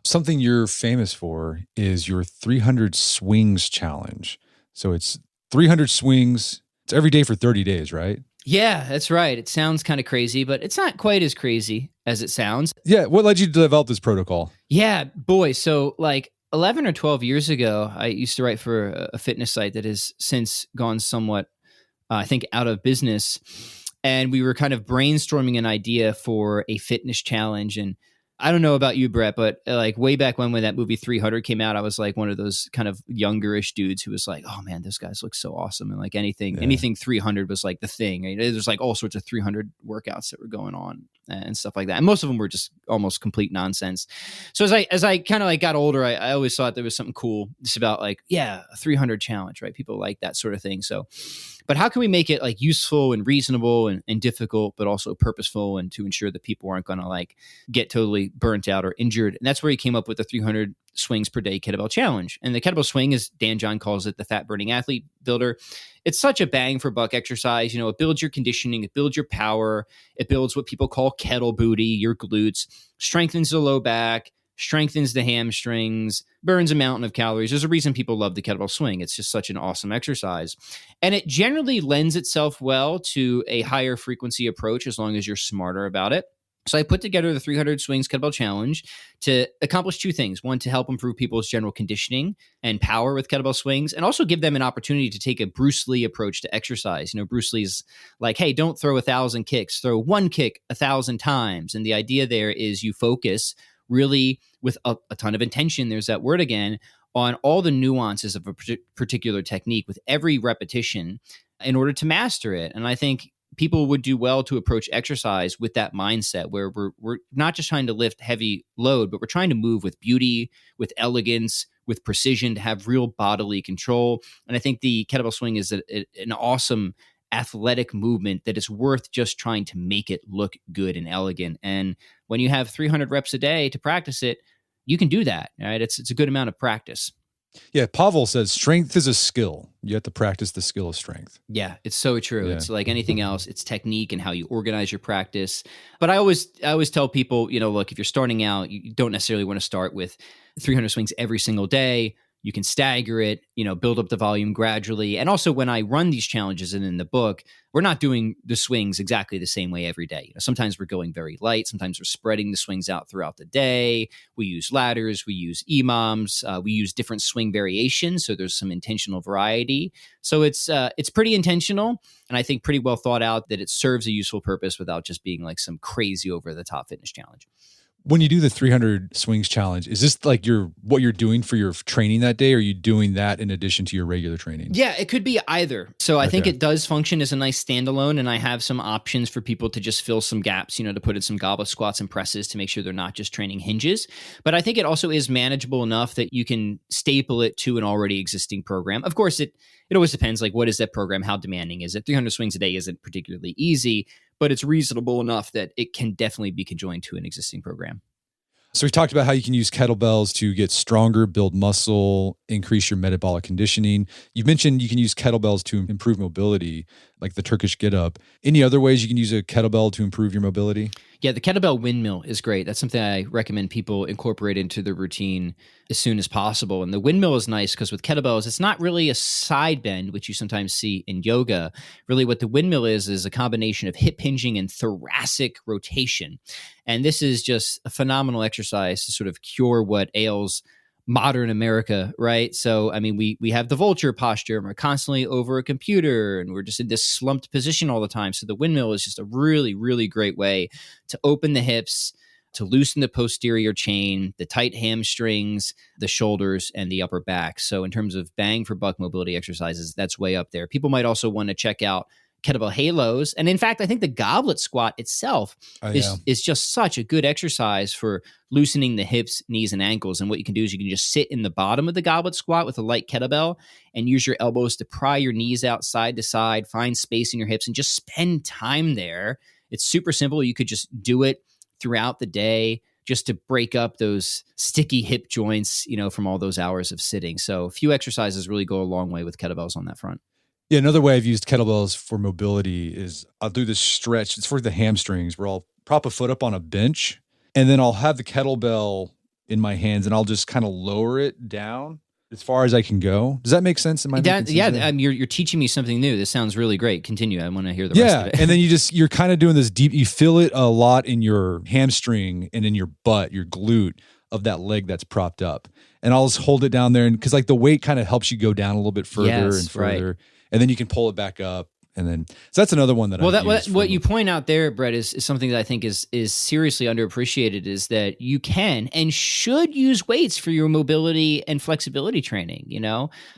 Something you're famous for is your 300 swings challenge. So it's 300 swings. It's every day for 30 days, right? Yeah, that's right. It sounds kind of crazy, but it's not quite as crazy as it sounds. Yeah. What led you to develop this protocol? Yeah, boy. So like 11 or 12 years ago, I used to write for a fitness site that has since gone somewhat, I think, out of business. And we were kind of brainstorming an idea for a fitness challenge. And I don't know about you, Brett, but like way back when that movie 300 came out, I was like one of those kind of youngerish dudes who was like, oh man, those guys look so awesome. And like anything 300 was like the thing. Right? There's like all sorts of 300 workouts that were going on and stuff like that. And most of them were just almost complete nonsense. So as I kind of like got older, I always thought there was something cool just about like, a 300 challenge, right? People like that sort of thing. So, but how can we make it like useful and reasonable and difficult, but also purposeful, and to ensure that people aren't going to like get totally burnt out or injured? And that's where he came up with the 300 swings per day kettlebell challenge. And the kettlebell swing, as Dan John calls it, the fat burning athlete builder. It's such a bang for buck exercise. It builds your conditioning, it builds your power, it builds what people call kettle booty, your glutes, strengthens the low back, strengthens the hamstrings, burns a mountain of calories. There's a reason people love the kettlebell swing. It's just such an awesome exercise. And it generally lends itself well to a higher frequency approach as long as you're smarter about it. So I put together the 300 Swings Kettlebell Challenge to accomplish two things. One, to help improve people's general conditioning and power with kettlebell swings, and also give them an opportunity to take a Bruce Lee approach to exercise. Bruce Lee's like, hey, don't throw 1,000 kicks, throw one kick 1,000 times. And the idea there is you focus really with a ton of intention, there's that word again, on all the nuances of a particular technique with every repetition in order to master it. And I think people would do well to approach exercise with that mindset where we're not just trying to lift heavy load, but we're trying to move with beauty, with elegance, with precision, to have real bodily control. And I think the kettlebell swing is an awesome athletic movement that is worth just trying to make it look good and elegant. And when you have 300 reps a day to practice it, you can do that, right? It's a good amount of practice. Yeah, Pavel says strength is a skill. You have to practice the skill of strength. Yeah, it's so true. Yeah. It's like anything else. It's technique and how you organize your practice. But I always tell people, look, if you're starting out, you don't necessarily want to start with 300 swings every single day. You can stagger it, build up the volume gradually. And also when I run these challenges and in the book, we're not doing the swings exactly the same way every day. Sometimes we're going very light. Sometimes we're spreading the swings out throughout the day. We use ladders. We use EMOMs. We use different swing variations. So there's some intentional variety. So it's pretty intentional. And I think pretty well thought out that it serves a useful purpose without just being like some crazy over the top fitness challenge. When you do the 300 swings challenge, is this like what you're doing for your training that day? Or are you doing that in addition to your regular training? Yeah, it could be either. So I think it does function as a nice standalone, and I have some options for people to just fill some gaps, to put in some goblet squats and presses to make sure they're not just training hinges. But I think it also is manageable enough that you can staple it to an already existing program. Of course, it always depends, like what is that program? How demanding is it? 300 swings a day isn't particularly easy, but it's reasonable enough that it can definitely be conjoined to an existing program. So we talked about how you can use kettlebells to get stronger, build muscle, increase your metabolic conditioning. You've mentioned you can use kettlebells to improve mobility, like the Turkish get-up. Any other ways you can use a kettlebell to improve your mobility? Yeah, the kettlebell windmill is great. That's something I recommend people incorporate into their routine as soon as possible. And the windmill is nice because with kettlebells, it's not really a side bend, which you sometimes see in yoga. Really what the windmill is a combination of hip hinging and thoracic rotation. And this is just a phenomenal exercise to sort of cure what ails modern America, right? So, I mean, we have the vulture posture, and we're constantly over a computer, and we're just in this slumped position all the time. So the windmill is just a really, really great way to open the hips, to loosen the posterior chain, the tight hamstrings, the shoulders, and the upper back. So in terms of bang for buck mobility exercises, that's way up there. People might also want to check out kettlebell halos. And in fact, I think the goblet squat itself is just such a good exercise for loosening the hips, knees, and ankles. And what you can do is you can just sit in the bottom of the goblet squat with a light kettlebell and use your elbows to pry your knees out side to side, find space in your hips, and just spend time there. It's super simple. You could just do it throughout the day just to break up those sticky hip joints, from all those hours of sitting. So a few exercises really go a long way with kettlebells on that front. Yeah, another way I've used kettlebells for mobility is I'll do this stretch. It's for the hamstrings where I'll prop a foot up on a bench and then I'll have the kettlebell in my hands and I'll just kind of lower it down as far as I can go. Does that make sense? You're teaching me something new. This sounds really great. Continue. I want to hear the rest of it. And then you're kind of doing this deep, you feel it a lot in your hamstring and in your butt, your glute of that leg that's propped up. And I'll just hold it down there. And because like the weight kind of helps you go down a little bit further and further. Right. And then you can pull it back up. And then, so that's another one that what you point out there, Brett, is something that I think is seriously underappreciated, is that you can and should use weights for your mobility and flexibility training.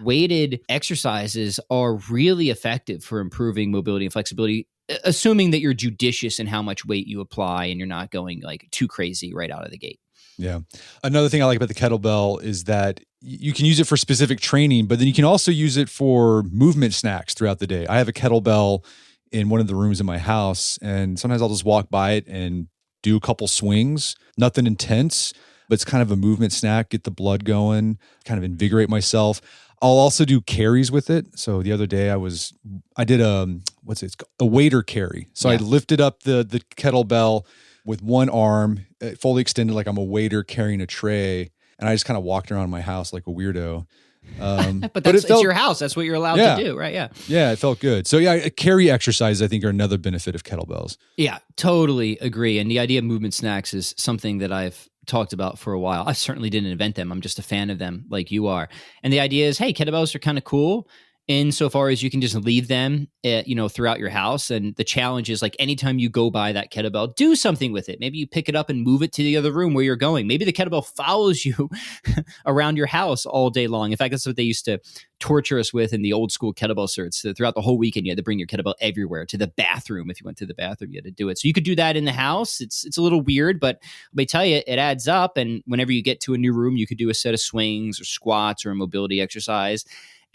Weighted exercises are really effective for improving mobility and flexibility, assuming that you're judicious in how much weight you apply and you're not going like too crazy right out of the gate. Yeah. Another thing I like about the kettlebell is that you can use it for specific training, but then you can also use it for movement snacks throughout the day. I have a kettlebell in one of the rooms in my house, and sometimes I'll just walk by it and do a couple swings, nothing intense, but it's kind of a movement snack, get the blood going, kind of invigorate myself. I'll also do carries with it. So the other day I did a waiter carry. So I lifted up the kettlebell with one arm, fully extended like I'm a waiter carrying a tray. And I just kind of walked around my house like a weirdo. But it's your house. That's what you're allowed to do, right? Yeah. Yeah, it felt good. So yeah, carry exercises I think are another benefit of kettlebells. Yeah, totally agree. And the idea of movement snacks is something that I've talked about for a while. I certainly didn't invent them. I'm just a fan of them like you are. And the idea is, hey, kettlebells are kind of cool. insofar as you can just leave them, throughout your house. And the challenge is like anytime you go by that kettlebell, do something with it. Maybe you pick it up and move it to the other room where you're going. Maybe the kettlebell follows you around your house all day long. In fact, that's what they used to torture us with in the old school kettlebell certs. So throughout the whole weekend, you had to bring your kettlebell everywhere, to the bathroom. If you went to the bathroom, you had to do it. So you could do that in the house. It's a little weird, but let me tell you, it adds up. And whenever you get to a new room, you could do a set of swings or squats or a mobility exercise.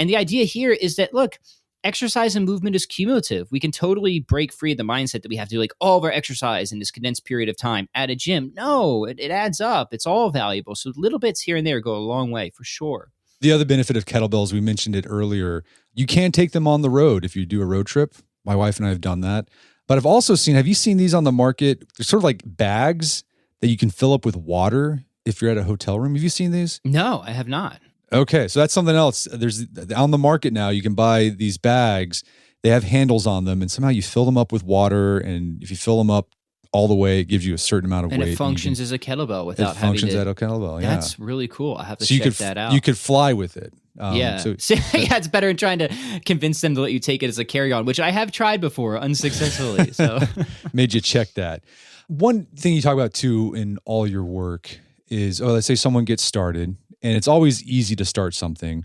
And the idea here is that, look, exercise and movement is cumulative. We can totally break free of the mindset that we have to do like all of our exercise in this condensed period of time at a gym. No, it adds up. It's all valuable. So little bits here and there go a long way for sure. The other benefit of kettlebells, we mentioned it earlier, you can take them on the road if you do a road trip. My wife and I have done that. But I've also seen, have you seen these on the market? They're sort of like bags that you can fill up with water if you're at a hotel room. Have you seen these? No, I have not. Okay, so that's something else. There's on the market now, you can buy these bags. They have handles on them, and somehow you fill them up with water, and if you fill them up all the way, it gives you a certain amount of weight. And it functions as a kettlebell without having to. It functions as a kettlebell, yeah. That's really cool. I have to check that out. You could fly with it. Yeah. It's better than trying to convince them to let you take it as a carry-on, which I have tried before unsuccessfully. So made you check that. One thing you talk about too in all your work is, let's say someone gets started, and it's always easy to start something,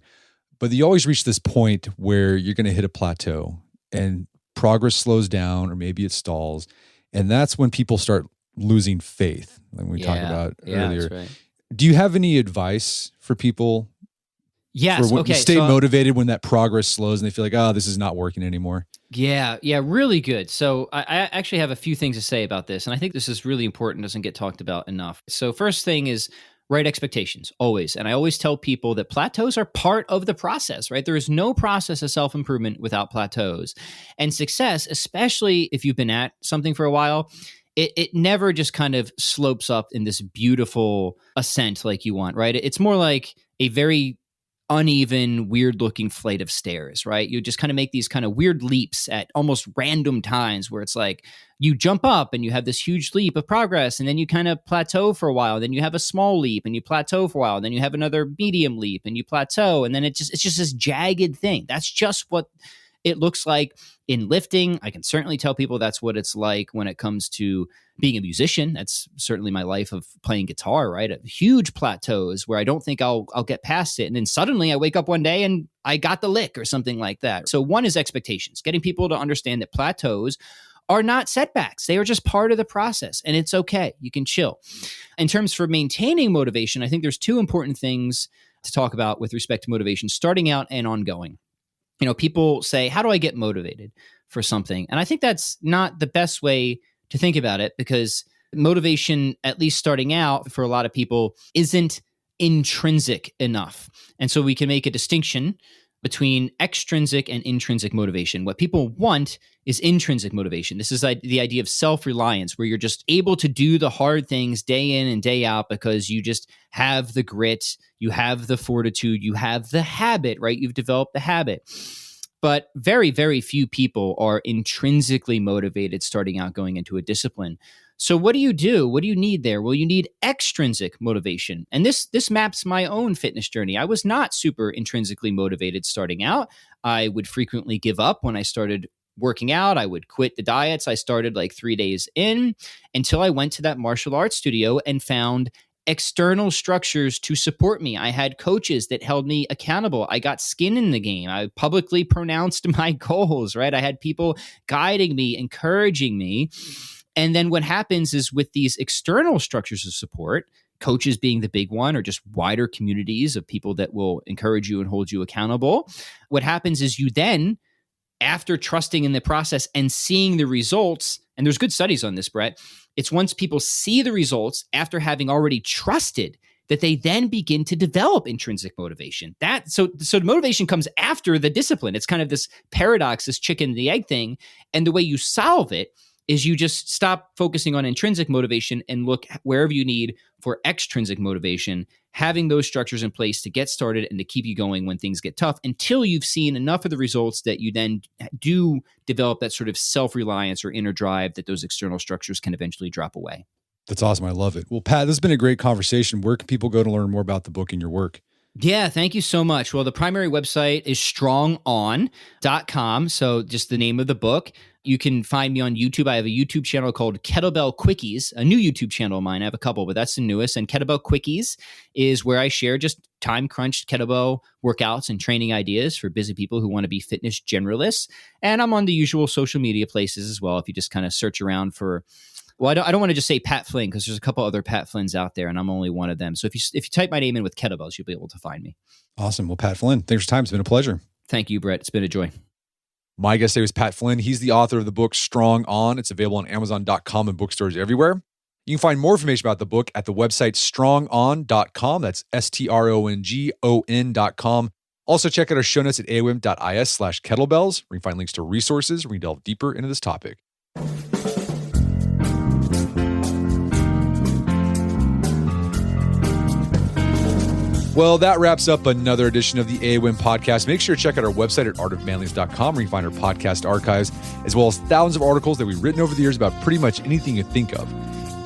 but you always reach this point where you're going to hit a plateau and progress slows down, or maybe it stalls. And that's when people start losing faith, like we talked about earlier. That's right. Do you have any advice for people? Yes. To stay motivated when that progress slows and they feel like, this is not working anymore. Yeah, really good. So I actually have a few things to say about this, and I think this is really important, doesn't get talked about enough. So first thing is right expectations, always. And I always tell people that plateaus are part of the process, right? There is no process of self-improvement without plateaus. And success, especially if you've been at something for a while, it never just kind of slopes up in this beautiful ascent like you want, right? It's more like a very uneven, weird-looking flight of stairs, right? You just kind of make these kind of weird leaps at almost random times where it's like you jump up and you have this huge leap of progress, and then you kind of plateau for a while, then you have a small leap and you plateau for a while, and then you have another medium leap and you plateau, and then it's just this jagged thing. That's just what it looks like in lifting. I can certainly tell people that's what it's like when it comes to being a musician. That's certainly my life of playing guitar, right? At huge plateaus where I don't think I'll get past it. And then suddenly I wake up one day and I got the lick or something like that. So one is expectations, getting people to understand that plateaus are not setbacks. They are just part of the process, and it's okay. You can chill. In terms for maintaining motivation, I think there's two important things to talk about with respect to motivation, starting out and ongoing. People say, how do I get motivated for something? And I think that's not the best way to think about it, because motivation, at least starting out for a lot of people, isn't intrinsic enough. And so we can make a distinction between extrinsic and intrinsic motivation. What people want is intrinsic motivation. This is the idea of self-reliance, where you're just able to do the hard things day in and day out because you just have the grit, you have the fortitude, you have the habit, right? You've developed the habit. But very, very few people are intrinsically motivated starting out going into a discipline. So what do you do? What do you need there? Well, you need extrinsic motivation. And this maps my own fitness journey. I was not super intrinsically motivated starting out. I would frequently give up when I started working out. I would quit the diets I started like 3 days in, until I went to that martial arts studio and found external structures to support me. I had coaches that held me accountable. I got skin in the game. I publicly pronounced my goals, right? I had people guiding me, encouraging me. And then what happens is, with these external structures of support, coaches being the big one, or just wider communities of people that will encourage you and hold you accountable, what happens is you then, after trusting in the process and seeing the results, and there's good studies on this, Brett, it's once people see the results after having already trusted that they then begin to develop intrinsic motivation. So the motivation comes after the discipline. It's kind of this paradox, this chicken and the egg thing. And the way you solve it is you just stop focusing on intrinsic motivation and look wherever you need for extrinsic motivation, having those structures in place to get started and to keep you going when things get tough, until you've seen enough of the results that you then do develop that sort of self-reliance or inner drive that those external structures can eventually drop away. That's awesome. I love it. Well, Pat, this has been a great conversation. Where can people go to learn more about the book and your work? Yeah, thank you so much. Well, the primary website is strongon.com. So just the name of the book. You can find me on YouTube. I have a YouTube channel called Kettlebell Quickies, a new YouTube channel of mine. I have a couple, but that's the newest. And Kettlebell Quickies is where I share just time crunched kettlebell workouts and training ideas for busy people who want to be fitness generalists. And I'm on the usual social media places as well. If you just kind of search around for, well, I don't want to just say Pat Flynn because there's a couple other Pat Flynns out there and I'm only one of them. So if you type my name in with kettlebells, you'll be able to find me. Awesome. Well, Pat Flynn, thanks for your time. It's been a pleasure. Thank you, Brett. It's been a joy. My guest today was Pat Flynn. He's the author of the book Strong On. It's available on Amazon.com and bookstores everywhere. You can find more information about the book at the website strongon.com. That's strongon.com. Also, check out our show notes at aom.is/kettlebells, where you can find links to resources where we delve deeper into this topic. Well, that wraps up another edition of the AOM podcast. Make sure to check out our website at artofmanliness.com, where you can find our podcast archives, as well as thousands of articles that we've written over the years about pretty much anything you think of.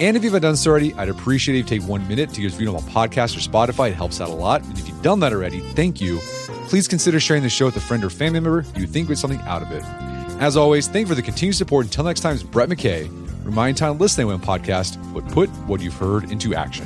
And if you haven't done so already, I'd appreciate it if you take 1 minute to give us a review on podcast or Spotify. It helps out a lot. And if you've done that already, thank you. Please consider sharing the show with a friend or family member who you think would get something out of it. As always, thank you for the continued support. Until next time, it's Brett McKay. Remind time to listen to AOM podcast, but put what you've heard into action.